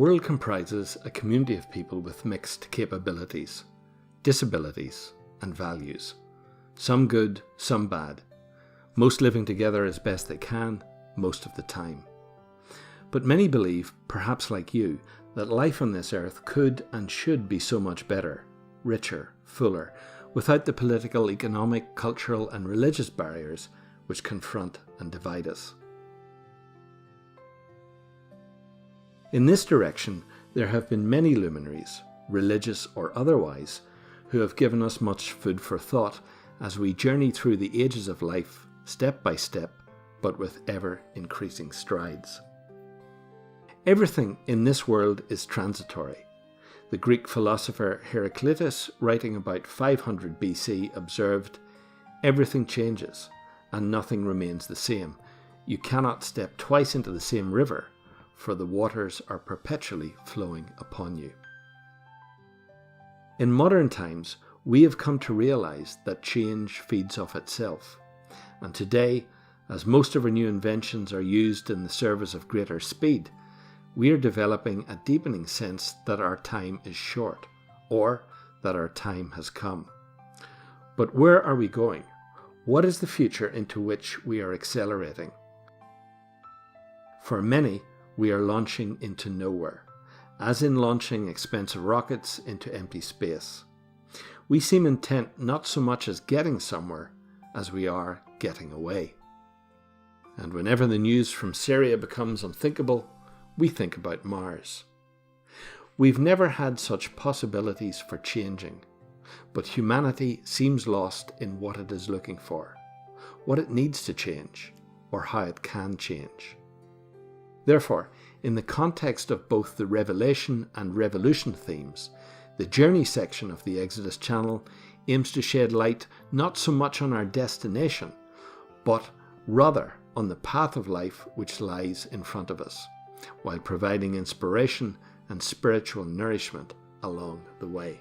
world comprises a community of people with mixed capabilities, disabilities, and values. Some good, some bad. Most living together as best they can, most of the time. But many believe, perhaps like you, that life on this earth could and should be so much better, richer, fuller, without the political, economic, cultural, and religious barriers which confront and divide us. In this direction, there have been many luminaries, religious or otherwise, who have given us much food for thought as we journey through the ages of life, step by step, but with ever-increasing strides. Everything in this world is transitory. The Greek philosopher Heraclitus, writing about 500 BC, observed, "Everything changes, and nothing remains the same. You cannot step twice into the same river, for the waters are perpetually flowing upon you." In modern times, we have come to realize that change feeds off itself. And today, as most of our new inventions are used in the service of greater speed, we are developing a deepening sense that our time is short, or that our time has come. But where are we going? What is the future into which we are accelerating? For many, we are launching into nowhere, as in launching expensive rockets into empty space. We seem intent not so much as getting somewhere, as we are getting away. And whenever the news from Syria becomes unthinkable, we think about Mars. We've never had such possibilities for changing, but humanity seems lost in what it is looking for, what it needs to change, or how it can change. Therefore, in the context of both the Revelation and Revolution themes, the Journey section of the Xodus channel aims to shed light not so much on our destination, but rather on the path of life which lies in front of us, while providing inspiration and spiritual nourishment along the way.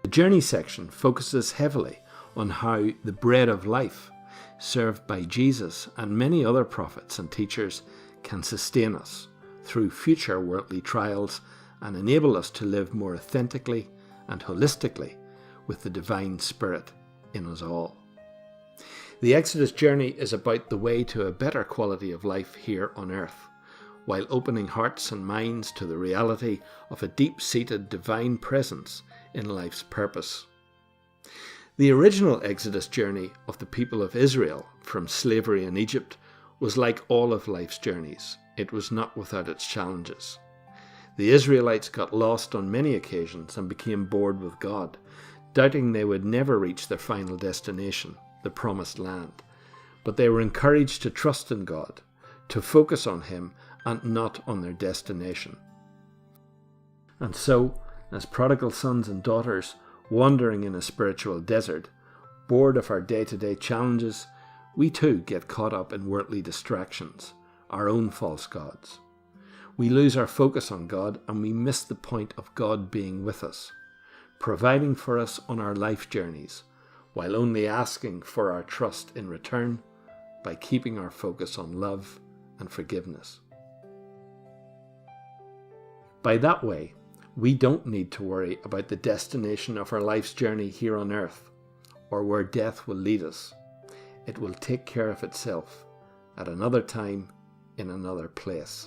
The Journey section focuses heavily on how the bread of life, served by Jesus and many other prophets and teachers, can sustain us through future worldly trials and enable us to live more authentically and holistically with the divine spirit in us all. The Xodus journey is about the way to a better quality of life here on earth, while opening hearts and minds to the reality of a deep-seated divine presence in life's purpose. The original Exodus journey of the people of Israel from slavery in Egypt was like all of life's journeys. It was not without its challenges. The Israelites got lost on many occasions and became bored with God, doubting they would never reach their final destination, the Promised Land. But they were encouraged to trust in God, to focus on Him and not on their destination. And so, as prodigal sons and daughters wandering in a spiritual desert, bored of our day-to-day challenges, we too get caught up in worldly distractions, our own false gods. We lose our focus on God and we miss the point of God being with us, providing for us on our life journeys, while only asking for our trust in return by keeping our focus on love and forgiveness. By that way, we don't need to worry about the destination of our life's journey here on earth, or where death will lead us. It will take care of itself at another time in another place.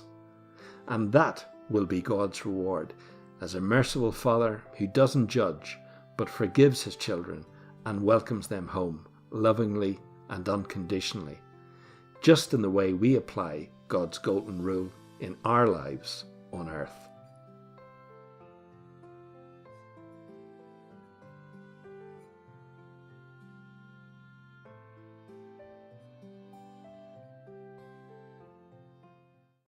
And that will be God's reward as a merciful Father who doesn't judge but forgives His children and welcomes them home lovingly and unconditionally, just in the way we apply God's golden rule in our lives on earth.